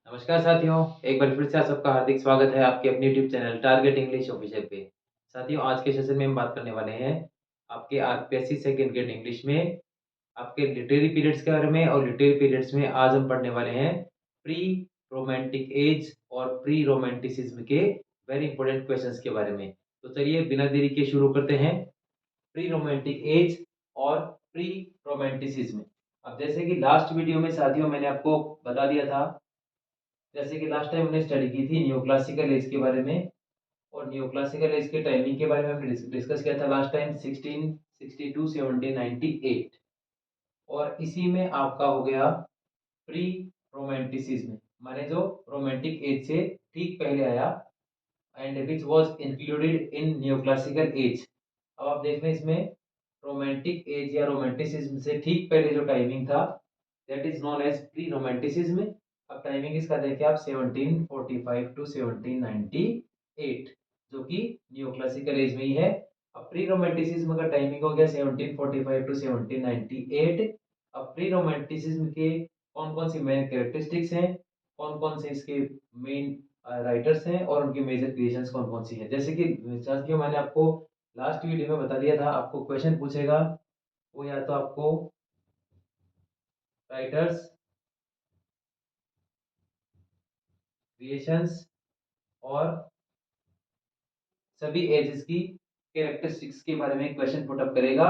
नमस्कार साथियों, एक बार फिर से आप सबका हार्दिक स्वागत है आपके अपने YouTube channel target English official पे। साथियों, आज के सेशन में हम बात करने वाले हैं आपके आरपीएससी सेकंड ग्रेड इंग्लिश में आपके लिटरेरी पीरियड्स के बारे में। और लिटरेरी पीरियड्स में आज हम पढ़ने वाले हैं प्री रोमांटिक एज और प्री रोमांटिसिज्म के वेरी इंपॉर्टेंट क्वेश्चंस के बारे में। तो चलिए बिना देरी के शुरू करते हैं। प्री रोमांटिक एज और प्री रोमांटिसिज्म। अब जैसे कि लास्ट वीडियो में साथियों मैंने आपको बता दिया था, जैसे कि लास्ट टाइम हमने स्टडी की थी न्यू क्लासिकल एज के बारे में। और न्यू क्लासिकल एज के टाइमिंग के बारे में हमने डिस्कस किया था लास्ट टाइम 1662 1798। और इसी में आपका हो गया प्री रोमांटिसिज्म, माने जो रोमांटिक एज से ठीक पहले आया and which was included in new classical as. अब आप देख रहे हैं इसमें रोमांटिक एज या रोमांटिसिज्म से ठीक पहले जो टाइमिंग था that is known as pre romanticism. अब टाइमिंग इसका देखिए आप 1745 टू 1798, जो कि न्यू क्लासिकल एज में ही है। अब प्री रोमांटिसिज्म का टाइमिंग हो गया 1745 टू 1798। अब प्री रोमांटिसिज्म के कौन कौन सी मेन कैरेक्टरिस्टिक्स हैं, कौन कौन से इसके मेन राइटर्स हैं और उनकी मेजर क्रिएशंस कौन कौन सी है। जैसे कि साथियों मैंने आपको लास्ट वीडियो में बता दिया था, आपको क्वेश्चन पूछेगा वो या तो आपको राइटर्स, क्रिएशंस और सभी एजेस की कैरेक्टरिस्टिक्स के बारे में क्वेश्चन पुट अप करेगा।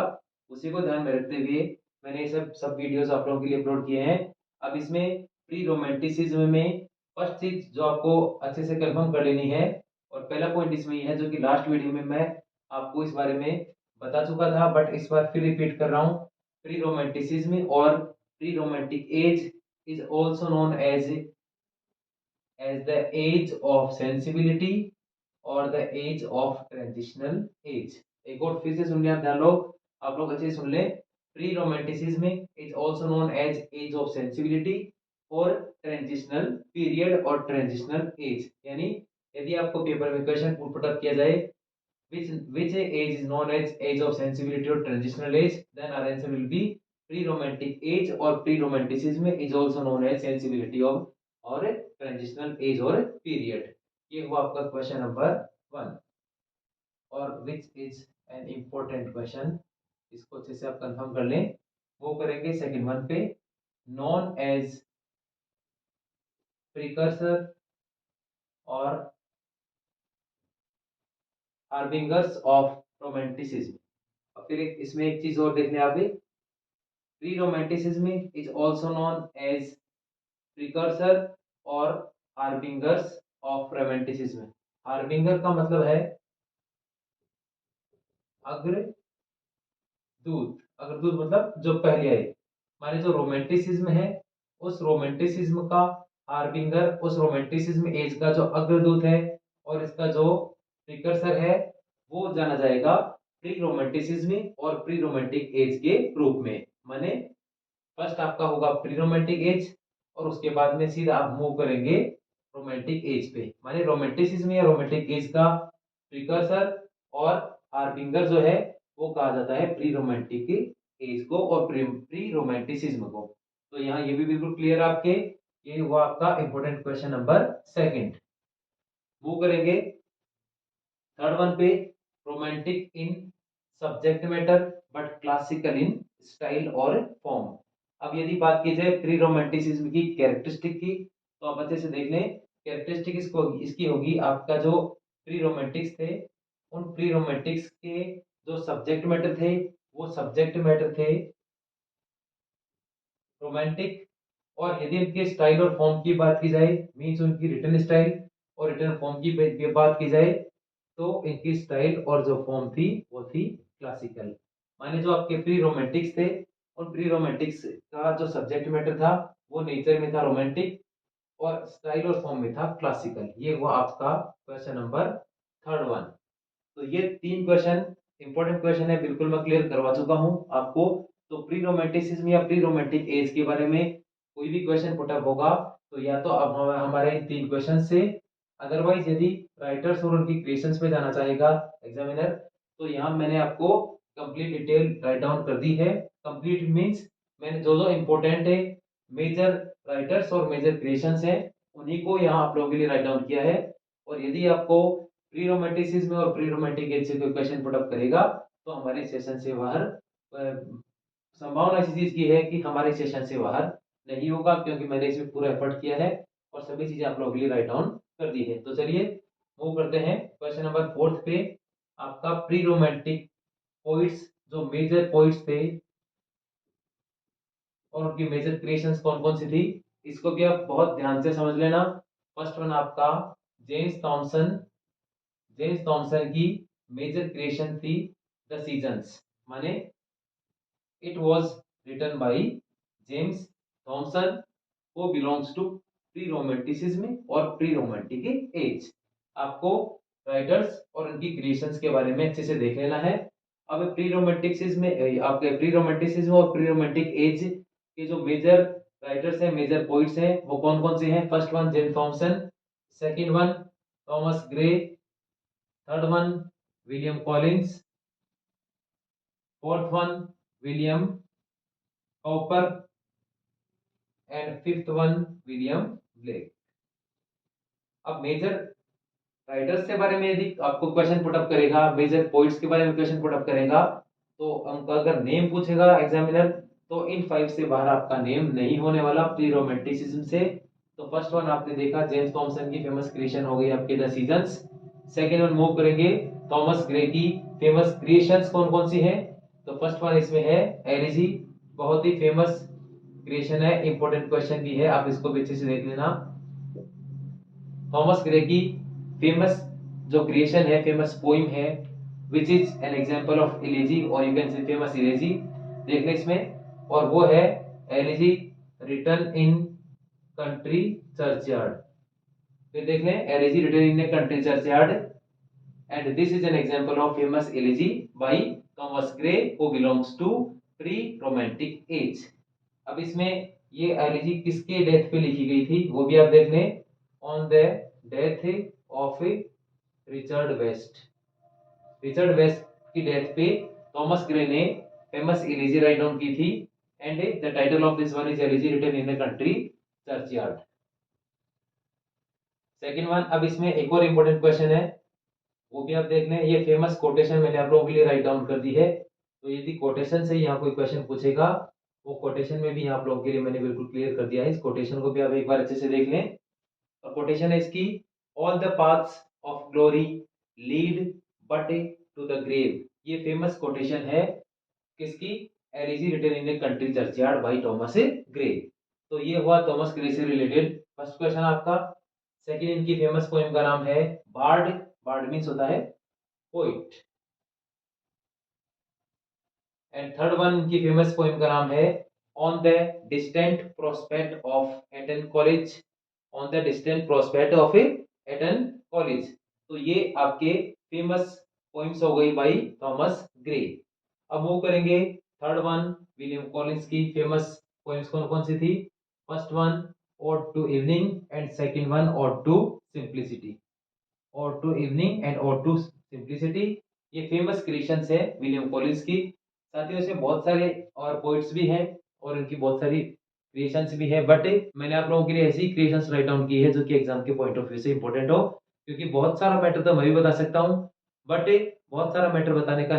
उसी को ध्यान में रखते हुए मैंने ये सब वीडियोस आप लोगों के लिए अपलोड किए हैं। अब इसमें प्री रोमांटिसिज्म में फर्स्ट चीज जो आपको अच्छे से कंफर्म कर लेनी है, और पहला पॉइंट इसमें ये है जो कि लास्ट वीडियो में मैं आपको इस बारे में बता चुका था, बट इस बार फिर रिपीट कर रहा हूँ। प्री रोमांटिसिज्म और pre romantic age is also known as the age of sensibility और the age of transitional age. एक और फिर से सुन लिया ध्यान लोग, आप लोग अच्छे सुन ले। Pre romanticism is also known as age of sensibility और ट्रांजिशनल पीरियड और ट्रांजिशनल एज। यानी यदि आपको पेपर में क्वेश्चन पुट अप किया जाए which age is known as age of sensibility or transitional age, then our answer will be pre-romantic age, or pre-romanticism is also known as sensibility of or transitional age or period। ये हुआ आपका question number 1। और विच is an important question, इसको अच्छे से आप confirm कर लें। वो करेंगे सेकंड वन पे, नॉन एज प्रिकर्सर और हार्बिंगर्स ऑफ रोमांटिसिज्म। फिर इसमें एक चीज और देखने आप, pre romanticism is also known as precursor और हार्बिंगर्स ऑफ रोमांटिसिज्म। हार्बिंगर का मतलब है अग्रदूत, अग्रदूत मतलब जो पहले आए। माने जो रोमांटिसिज्म है उस रोमांटिसिज्म का हार्बिंगर, उस रोमांटिसिज्म एज का जो अग्रदूत है और इसका जो प्रिकर्सर है वो जाना जाएगा प्री रोमांटिसिज्म और प्री रोमांटिक एज के रूप में। माने फर्स्ट आपका होगा प्री रोमांटिक एज और उसके बाद में सीधा आप मूव करेंगे रोमांटिक एज पे। माने रोमांटिसिज्म या रोमांटिक एज का प्रिकर्सर और हार्बिंगर जो है वो कहा जाता है प्री रोमांटिक एज को और प्री रोमांटिसिज्म को। तो यहाँ ये भी बिल्कुल क्लियर आपके। ये हुआ आपका important question number second. Move करेंगे थर्ड वन पे, romantic in subject matter but classical in style और फॉर्म। अब यदि बात की जाए प्री रोमांटिसिज्म की कैरेक्टरिस्टिक की, तो आप अच्छे से देख लें। कैरेक्टरिस्टिक इसको इसकी होगी आपका जो प्री रोमांटिक्स थे उन प्री रोमांटिक्स के जो सब्जेक्ट मैटर थे वो सब्जेक्ट मैटर थे रोमांटिक। और यदि उनके स्टाइल और फॉर्म की बात की जाए, मीन्स उनकी रिटर्न स्टाइल और रिटर्न फॉर्म की बात की जाए, तो इनकी स्टाइल और जो फॉर्म थी वो थी क्लासिकल। माने जो आपके प्री रोमांटिक्स थे उन प्री रोमांटिक्स का जो सब्जेक्ट मैटर था वो नेचर में था रोमांटिक और स्टाइल और फॉर्म में था क्लासिकल। ये हुआ आपका क्वेश्चन नंबर थर्ड वन। तो ये तीन क्वेश्चन इंपॉर्टेंट क्वेश्चन है, बिल्कुल मैं क्लियर करवा चुका हूं आपको। तो प्री रोमांटिसिज्म या प्री रोमांटिक एज के बारे में कोई भी क्वेश्चन पुटअप होगा तो या तो अब हमारे इन तीन क्वेश्चन से, अदरवाइज यदि राइटर्स और उनकी क्रिएशंस पे जाना चाहेगा एग्जामिनर, तो यहाँ मैंने आपको कंप्लीट डिटेल राइट डाउन कर दी है। कंप्लीट मींस मैंने जो जो इंपॉर्टेंट है मेजर राइटर्स और मेजर क्रिएशंस है उन्हीं को यहाँ आप लोगों के लिए राइट डाउन किया है। और यदि आपको प्री रोमांटिसिज्म और प्री रोमांटिक एज से कोई क्वेश्चन पुट अप करेगा तो हमारे सेशन से बाहर संभावना इसी चीज की है कि हमारे सेशन से बाहर नहीं होगा, क्योंकि मैंने इसमें पूरा एफर्ट किया है और सभी चीजें आप लोगों के लिए राइट डाउन कर दी है। तो चलिए मूव करते हैं क्वेश्चन नंबर 4 पे। आपका प्री रोमांटिक पोइट्स, जो मेजर पोइट्स थे और उनकी मेजर क्रिएशंस कौन कौन सी थी, इसको भी आप बहुत ध्यान से समझ लेना। फर्स्ट वन आपका जेम्स थॉमसन। जेम्स थॉमसन की मेजर क्रिएशन थी द सीजन्स, माने it was written by James Thomson, वो बिलोंग्स टू प्री रोमांटिसिज्म और प्री रोमांटिक एज। आपको राइटर्स और उनकी क्रिएशंस के बारे में अच्छे से देख लेना है। अब प्री रोमांटिसिज्म में आपके प्री रोमांटिसिज्म और प्री रोमांटिक एज के जो मेजर राइटर्स हैं, मेजर पोइट्स हैं, वो कौन कौन से हैं? First one James Thompson, second one Thomas Gray, third one William Collins, fourth one William copper and fifth one William Blake. अब मेजर राइटर्स के बारे में यदि आपको क्वेश्चन पुट अप करेगा, मेजर पोइट्स के बारे में क्वेश्चन पुट अप करेगा, तो हमको अगर नेम पूछेगा एग्जामिनर, तो इन 5 से बाहर आपका नेम नहीं होने वाला प्री रोमांटिसिज्म से। तो फर्स्ट वन आपने देखा जेम्स थॉमसन की फेमस क्रिएशन हो गई आपके the seasons. Second one move करेंगे थॉमस ग्रे की फेमस क्रिएशंस कौन कौन सी हैं? तो फर्स्ट वन इसमें है एलिजी, बहुत ही फेमस क्रिएशन है, इंपॉर्टेंट क्वेश्चन भी है, आप इसको भी अच्छे से देख लेना। थॉमस ग्रे की फेमस जो क्रिएशन है, फेमस पोइम है, which is an example of elegy और you can say famous elegy, देख लें इसमें, और वो है elegy written in country churchyard. फिर देख लें elegy written in a country churchyard and this is an example of famous elegy bye Thomas Gray who belongs to pre romantic age. अब इसमें ये एलिजी किसके डेथ पे लिखी गई थी वो भी आप देख लें, on the death of Richard West. Richard West की डेथ पे थॉमस ग्रे ने फेमस एलिजी राइट डाउन की थी and the title of this one is elegy written in the country churchyard. Second one, अब इसमें एक और इंपॉर्टेंट क्वेश्चन है, वो भी आप देख लें। ये फेमस कोटेशन मैंने आप लोगों के लिए राइट डाउन कर दी है, तो यदि कोटेशन से यहाँ कोई क्वेश्चन पूछेगा, वो कोटेशन में भी आप लोगों के लिए मैंने बिल्कुल क्लियर कर दिया है, इस कोटेशन को भी आप एक बार अच्छे से देख लें। और कोटेशन है इसकी, all the paths of glory lead but to the grave. ये फेमस कोटेशन है किसकी? Elegy written in a country churchyard by Thomas Gray. तो ये हुआ थॉमस ग्रे से रिलेटेड फर्स्ट क्वेश्चन आपका। सेकंड, इनकी फेमस पोएम का नाम है बार्ड। बार्ड मींस होता है पोइट। एंड थर्ड वन, इनकी फेमस पोएम का नाम है on the distant prospect of Eton college. On the distant prospect of Eton college. तो ये आपके फेमस पोएम्स हो गई बाय थॉमस ग्रे। अब मूव करेंगे थर्ड वन, विलियम कॉलिंस की फेमस पोएम्स कौन कौन सी थी? First one ode to evening and second one ode to simplicity. Ode to evening and ode to simplicity, ये फेमस क्रिएशंस है विलियम कॉलिंस की। साथियों इसमें बहुत सारे और पोइट्स भी हैं और इनकी बहुत सारी क्रिएशंस भी है, बट मैंने आप लोगों के लिए ऐसी क्रिएशंस राइट डाउन की है जो कि एग्जाम के पॉइंट ऑफ व्यू से इंपॉर्टेंट हो, क्योंकि बहुत सारा मैटर तो मैं भी बता सकता हूँ, बट बहुत सारा मैटर बताने का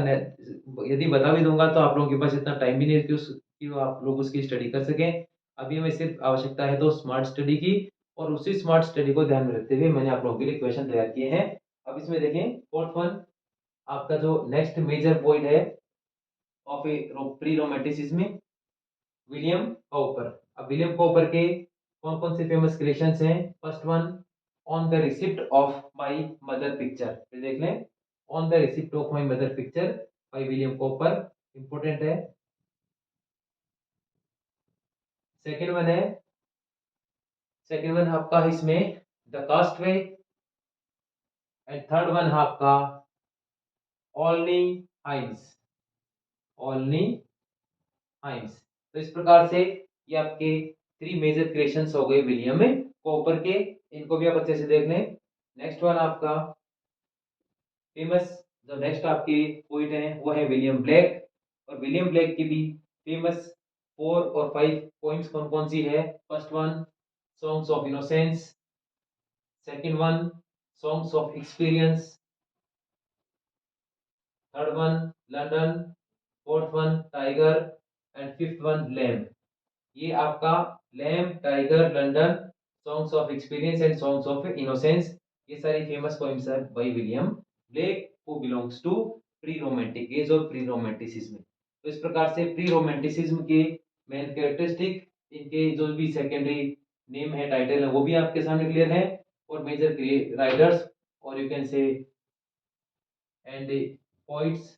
यदि बता भी दूंगा तो आप लोगों के पास इतना टाइम भी नहीं है कि आप लोग उसकी स्टडी कर सकें। अभी हमें सिर्फ आवश्यकता है तो स्मार्ट स्टडी की, और उसी स्मार्ट स्टडी को ध्यान में रखते हुए मैंने आप लोगों के लिए क्वेश्चन तैयार किए हैं। अब इसमें देखें फोर्थ वन, आपका जो नेक्स्ट मेजर पॉइंट है of A pre romanticism, William copper. अब विलियम कॉपर के कौन कौन से फेमस क्रिएशंस हैं? First one, on the receipt of my mother picture. फिर देख लें, on the receipt of my mother picture by William copper, important है। सेकंड वन है, सेकंड वन आपका इसमें the castaway and third one है आपका ऑलनी हाइम्स। ऑलनी हाइम्स। तो इस प्रकार से ये आपके 3 मेजर क्रिएशंस हो गए विलियम कॉपर के, इनको भी आप अच्छे से देख लें। नेक्स्ट वन आपका फेमस, जो नेक्स्ट आपकी पोइट है वो है विलियम ब्लैक, और विलियम ब्लैक की भी फेमस 4 और 5 पोइम्स कौन कौन सी है? First one songs of innocence, second one songs of experience, third one London, fourth one tiger and fifth one lamp. ये आपका lamp, tiger, London, songs of experience and songs of innocence, ये सारी famous poems है by William Blake who belongs to pre romantic age और pre romanticism. तो इस प्रकार से प्री रोमांटिसिज्म के मेन कैरेक्टरिस्टिक, इनके जो भी सेकेंडरी नेम है, टाइटल है, वो भी आपके सामने क्लियर है, और मेजर राइटर्स और यू कैन से एंड पोइट्स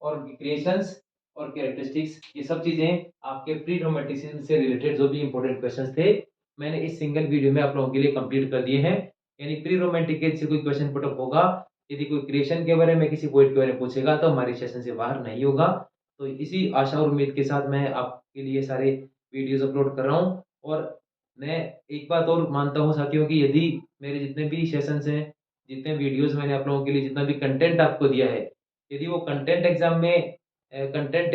और क्रिएशंस और कैरेक्टरिस्टिक्स, ये सब चीजें आपके प्री रोमांटिसिज्म से रिलेटेड जो भी इंपॉर्टेंट क्वेश्चंस थे, मैंने इस सिंगल वीडियो में आप लोगों के लिए कंप्लीट कर दिए हैं। यानी प्री रोमांटिक एज से कोई क्वेश्चन पुटअप होगा, यदि कोई क्रिएशन के बारे में, किसी पोएट के बारे में पूछेगा, तो हमारे सेशन से बाहर नहीं होगा। तो इसी आशा और उम्मीद के साथ मैं आपके लिए सारे वीडियोज अपलोड कर रहा हूँ। और मैं एक बात और मानता हूँ साथियों की, यदि मेरे जितने भी सेशंस हैं, जितने वीडियोज मैंने आप लोगों के लिए जितना भी कंटेंट आपको दिया है, यदि वो कंटेंट एग्जाम में कंटेंट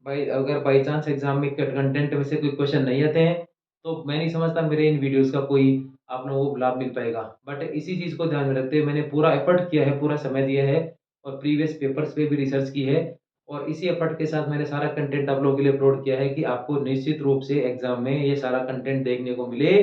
बाई अगर बाई चांस एग्जाम में कंटेंट में से कोई क्वेश्चन नहीं आते हैं, तो मैं नहीं समझता मेरे इन वीडियोस का कोई आप लोगों को लाभ मिल पाएगा। बट इसी चीज़ को ध्यान में रखते हुए मैंने पूरा एफर्ट किया है, पूरा समय दिया है, और प्रीवियस पेपर्स पे भी रिसर्च की है, और इसी एफर्ट के साथ मैंने सारा कंटेंट आप लोगों के लिए अपलोड किया है कि आपको निश्चित रूप से एग्जाम में ये सारा कंटेंट देखने को मिले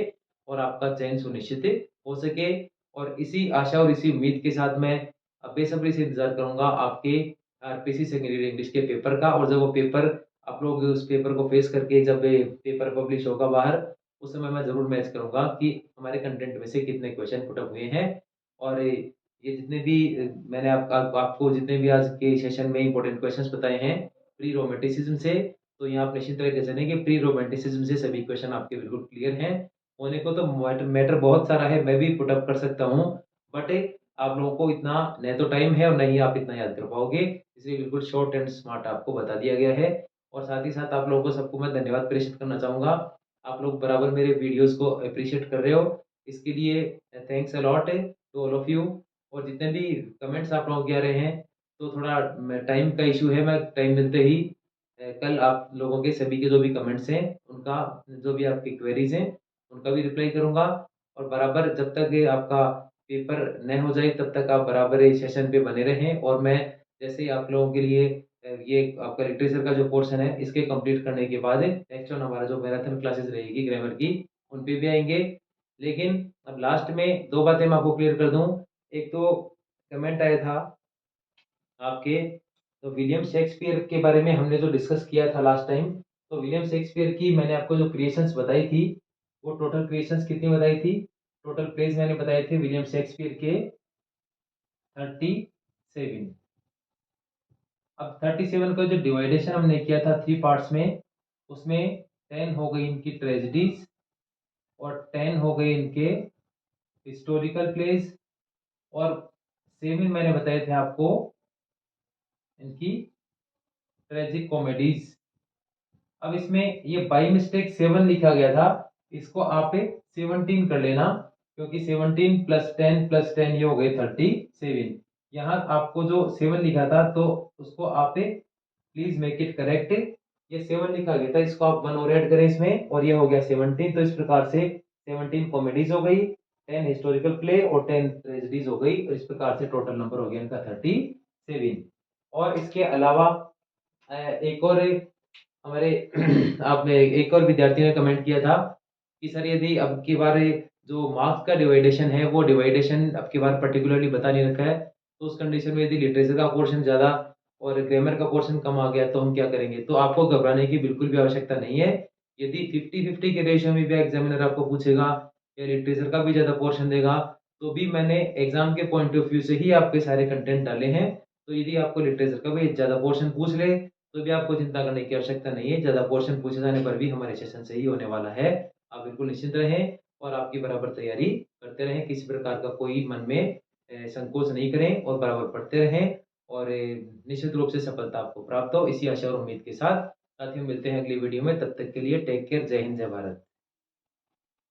और आपका चयन सुनिश्चित हो सके। और इसी आशा और इसी उम्मीद के साथ मैं अब बेसब्री से इंतजार करूंगा आपके आरपीसी सेकेंडरी इंग्लिश के पेपर का। और जब वो पेपर आप लोग उस पेपर को फेस करके जब पेपर पब्लिश होगा बाहर, उस समय मैं जरूर मैच करूंगा कि हमारे कंटेंट में से कितने क्वेश्चन पुटअप हुए हैं। और ये जितने भी मैंने आपको जितने भी आज के सेशन में इंपॉर्टेंट क्वेश्चंस बताए हैं प्री रोमांटिसिज्म से, तो यहाँ आप निश्चित तरह जाने कि प्री रोमांटिसिज्म से सभी क्वेश्चन आपके बिल्कुल क्लियर हैं। होने को तो मैटर बहुत सारा है, मैं भी पुटअप कर सकता हूँ, बट आप लोगों को इतना न तो टाइम है और न ही आप इतना याद कर पाओगे, इसलिए बिल्कुल शॉर्ट एंड स्मार्ट आपको बता दिया गया है। और साथ ही साथ आप लोगों को सबको मैं धन्यवाद प्रेषित करना चाहूँगा। आप लोग बराबर मेरे वीडियोस को अप्रिशिएट कर रहे हो, इसके लिए thanks a lot to all of you. और जितने भी कमेंट्स आप लोगों के आ रहे हैं, तो थोड़ा टाइम का इशू है, मैं टाइम मिलते ही कल आप लोगों के सभी के जो भी कमेंट्स हैं, उनका जो भी आपकी क्वेरीज हैं, उनका भी रिप्लाई करूँगा। और बराबर जब तक ये आपका पेपर न हो जाए, तब तक आप बराबर इस सेशन पे बने रहें। और मैं जैसे ही आप लोगों के लिए ये आपका लिटरेचर का जो पोर्शन है, इसके कंप्लीट करने के बाद नेक्स्ट ऑन हमारा जो मैराथन क्लासेस रहेगी ग्रामर की, उन पे भी आएंगे। लेकिन अब लास्ट में दो बातें मैं आपको क्लियर कर दूं। एक तो कमेंट आया था आपके, तो विलियम शेक्सपियर के बारे में हमने जो डिस्कस किया था लास्ट टाइम, तो विलियम शेक्सपियर की मैंने आपको जो क्रिएशंस बताई थी, वो टोटल क्रिएशंस कितनी बताई थी, टोटल प्लेस मैंने बताए थे विलियम शेक्सपियर के 37। अब 37 का जो डिवाइडेशन हमने किया था 3 पार्ट्स में, उसमें 10 हो गई इनकी ट्रेजेडीज और 10 हो गए इनके हिस्टोरिकल प्लेस, और 7 मैंने बताए थे आपको इनकी ट्रेजिक कॉमेडीज। अब इसमें ये बाई मिस्टेक 7 लिखा गया था, इसको आप 17 कर लेना, क्योंकि 17 प्लस 10 प्लस 10 ये हो गए 37। यहाँ आपको जो 7 लिखा था, तो उसको आप प्लीज मेक इट करेक्ट। ये 7 लिखा गया था, इसको आप 1 और ऐड करें इसमें, और ये हो गया 17। तो इस प्रकार से 17 कॉमेडीज हो गई, 10 हिस्टोरिकल प्ले और 10 ट्रेजेडीज हो गई, और इस प्रकार से टोटल नंबर हो गया इनका 37। और इसके अलावा एक और हमारे आप में एक और विद्यार्थी ने कमेंट किया था कि सर यदि अब की बार जो मार्क्स का डिवाइडेशन है, वो डिवाइडेशन अब की बार पर्टिकुलरली बता नहीं रखा है, तो उस कंडीशन में यदि लिटरेचर का पोर्शन ज़्यादा और ग्रामर का पोर्शन कम आ गया, तो हम क्या करेंगे। तो आपको घबराने की बिल्कुल भी आवश्यकता नहीं है। यदि 50-50 के रेशियो में भी एग्जामिनर आपको पूछेगा या लिटरेचर का भी ज़्यादा पोर्शन देगा, तो भी मैंने एग्जाम के पॉइंट ऑफ व्यू से ही आपके सारे कंटेंट डाले हैं। तो यदि आपको लिटरेचर का भी ज़्यादा पोर्शन पूछ ले, तो भी आपको चिंता करने की आवश्यकता नहीं है, ज़्यादा पोर्शन पूछे जाने पर भी हमारे सेशन सही होने वाला है। आप बिल्कुल निश्चिंत रहें और आपकी बराबर तैयारी करते रहें, किसी प्रकार का कोई मन में संकोच नहीं करें, और बराबर पढ़ते रहें, और निश्चित रूप से सफलता आपको प्राप्त हो, इसी आशा और उम्मीद के साथ साथियों मिलते हैं अगली वीडियो में। तब तक के लिए टेक केयर, जय हिंद, जय भारत।